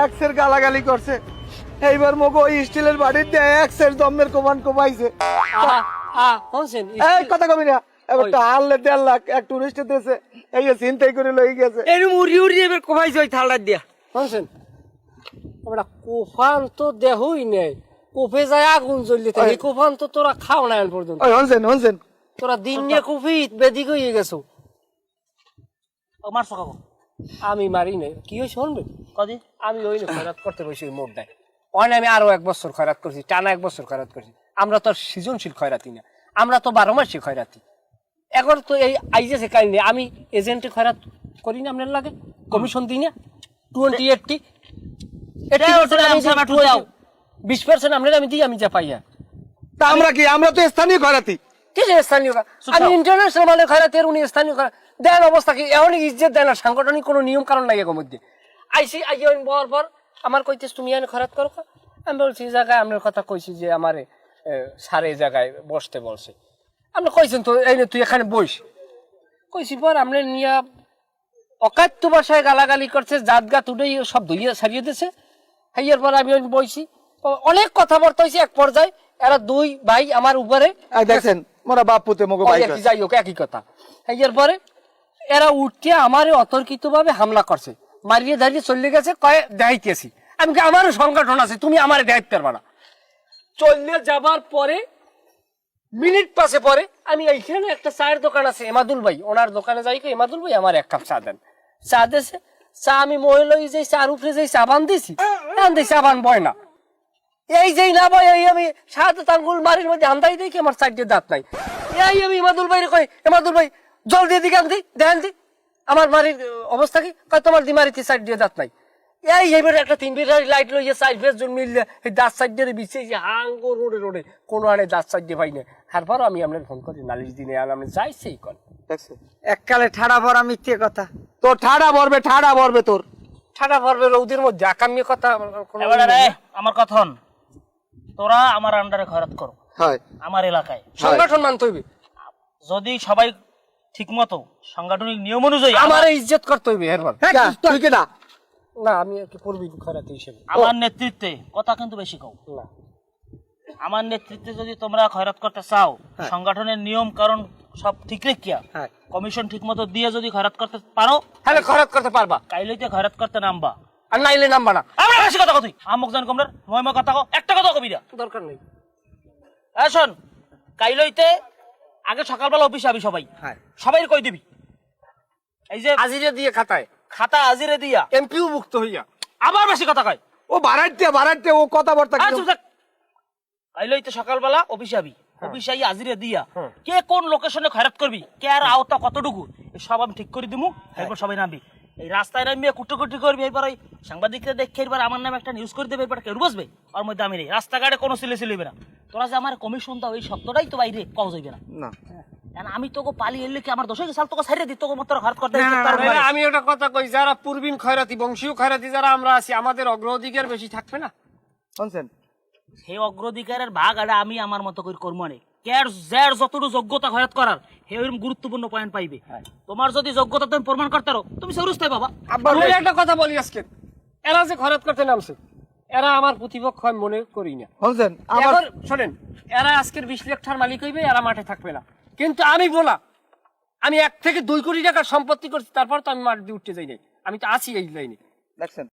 এক্সের গালাগালি করছে এইবার মগো ওই স্টিলের বাড়ির দিয়ে এক্সের দমের কমান কমাইছে শুনছেন এই কথা কবি না এবার তো হারলে 1.5 লাখ এক টুরিস্ট দিয়েছে এই চিন্তাই করে লই গেছে এরম উড়ি উড়ি এবার কোপাইছে ওই থালার দিয়া শুনছেন আমরা কোফান তো দেহই নেই কোফে যায় আগুন জ্বললে থাকে কোফান তো তোরা খাও না এখন পর্যন্ত ওই হনছেন তোরা দিন নিয়ে কুফি বেদিক হয়ে গেছো মারছো কাকু আমি মারি নাই কি হয়েছে শুনবেন কদিন আমি ওই খয়রাত করতে বসি ওই মোট দেয় অনে আমি আরো 1 বছর খয়রাত করছি টানা 1 বছর খয়রাত করছি আমরা তো সৃজনশীল খয়রাতি না আমরা তো 12 মাসে খয়রাতি এখন তো এই আইজেছে কাহিনী আমি এজেন্টে খয়রাত করি না আপনার লাগে কমিশন দিই না 20 এটা 20% আপনার আমি দিই আমি যা পাইয়া তা আমরা তো স্থানীয় খয়রাতি কি যে স্থানীয় আমি ইন্টারন্যাশনাল মানের খয়রাতি আর উনি স্থানীয় দেন অবস্থা কি এমন ইজ্জত দেয় না সাংগঠনিক কোনো নিয়ম কারণ নাই এর মধ্যে আইসি পর আমার কইতেছ তুমি এনে খয়রাত করো আমি বলছি জায়গায় আপনার কথা কইছি যে আমারে সারে জায়গায় বসতে বলছে আপনি কইছেন তো এই তুই এখানে বইস কইছি পর আপনি নিয়া অকাত্য ভাষায় গালাগালি করছে জাতগাত উঠেই সব ধুইয়া সারিয়ে দিয়েছে হাইয়ার পর আমি বইছি অনেক কথাবার্তা হয়েছে এক পর্যায়ে এরা দুই ভাই আমার উপরে দেখছেন মোরা বাপ পুতে মগো ভাই যাই হোক একই কথা হাইয়ার পরে এরা উঠে আমারে অতর্কিত ভাবে হামলা করছে মারিয়ে দাঁড়িয়ে চলে গেছে কয়ে দেখাইতেছি আমি আমারও সংগঠন আছে তুমি আমারে দেখাইতে পারবা না চলে যাবার পরে মিনিট পাশে পরে আমি এইখানে একটা চায়ের দোকান আছে এমাদুল ভাই ওনার দোকানে যাই এমাদুল ভাই আমার 1 কাপ চা দেন চা দেছে চা আমি মহিলাই যে চার উপরে যে সাবান দিছি সাবান বয় না এই যেই না বয় এই আমি সাথে আঙ্গুল মারির মধ্যে হান্দাই দেখি আমার সাইডে দাঁত নাই এই আমি এমাদুল ভাই কই এমাদুল ভাই জল দিয়ে দিকে আনতি দেন দি আমার বাড়ির অবস্থা কি কয় তোমার দিমারিতে সাইড দিয়ে দাঁত নাই এইবার একটা 3 বিটারি লাইট লইয়া 4-5 জন মিললে এই দাঁত সাইড দিয়ে বিছে হাঙ্গো রোডে কোনো আনে দাঁত সাইড দিয়ে পাই না তারপর আমি আপনার ফোন করি নালিশ দিনে আর আমি যাই সেই কল এককালে ঠাড়া ভরা মিথ্যে কথা তোর ঠাড়া ভরবে তোর ঠাডা ভরবে রৌদের মধ্যে আকামি কথা এবারে আমার কথা হন তোরা আমার আন্ডারে খয়রাত করো হয় আমার এলাকায় সংগঠন মানতে হইবে যদি সবাই ঠিকমতো সাংগঠনিক নিয়ম অনুযায়ী আমার ইজ্জত করতে হইবে এরপর তুই কি না না আমি একটু পূর্বী খয়রাতি হিসেবে আমার নেতৃত্বে কথা কিন্তু বেশি কও না আমার নেতৃত্বে যদি তোমরা খয়রাত করতে চাও সংগঠনের নিয়ম কারণ সব ঠিক রেখিয়া কমিশন ঠিকমতো দিয়ে যদি খয়রাত করতে পারো তাহলে খয়রাত করতে পারবা কাইলইতে খয়রাত করতে নামবা আর নাইলে নামবা না আমরা বেশি কথা কই আমক জান কমরার ময় কথা কও একটা কথা কবি না দরকার নেই শোন কাইলইতে আগে সকালবেলা অফিসে আবি সবাই সবাই কই দিবি এই যে আজিরে দিয়ে খাতা আজিরে দিয়া এমপিও মুক্ত হইয়া আবার বেশি কথা কয় ও বাড়াইতে ও কথাবার্তা কাইলইতে সকালবেলা অফিসে আবি অফিসে আই আজিরে দিয়া কে কোন লোকেশনে খয়রাত করবি কে আর আওতা কতটুকু সব আমি ঠিক করে দিমু এরপর সবাই নামবি এই রাস্তায় নামিয়ে কুটুকুটি করবি এবার ওই সাংবাদিকরা দেখে এবার আমার নামে একটা নিউজ করে দেবে এবার কেউ বসবে ওর মধ্যে আমি রাস্তাঘাটে কোনো সিলেবে না তোরা যে আমার কমিশন দাও এই সত্যটাই তো বাইরে কওয়া যাইবে না আমি তোকে পালি এলে কি আমার দোষে গেছাল তোকে ছাইরে দিত তোকে মত ঘাত করতে আমি একটা কথা কই যারা পূর্বীন খয়রাতি বংশীয় খয়রাতি যারা আমরা আছি আমাদের অগ্রাধিকার বেশি থাকবে না শুনছেন সেই অগ্রাধিকারের ভাগ আড়া আমি আমার মতো করে করবো না কেয়ার যার যতটুকু যোগ্যতা খয়রাত করার হে ওইরকম গুরুত্বপূর্ণ পয়েন্ট পাইবে তোমার যদি যোগ্যতা তুমি প্রমাণ করতে পারো তুমি সরুস্তাই বাবা আমি একটা কথা বলি আজকে এরা যে খয়রাত করতে নামছে এরা আমার প্রতিপক্ষ আমি মনে করি না শুনছেন আবার শোনেন এরা আজকের 20 লাখ টাকার মালিক হইবে এরা মাঠে থাকবে না কিন্তু আমি বলা আমি 1 থেকে 2 কোটি টাকার সম্পত্তি করছি তারপর তো আমি মাঠ দিয়ে উঠতে যাই নাই আমি তো আছি এই লাইনে দেখছেন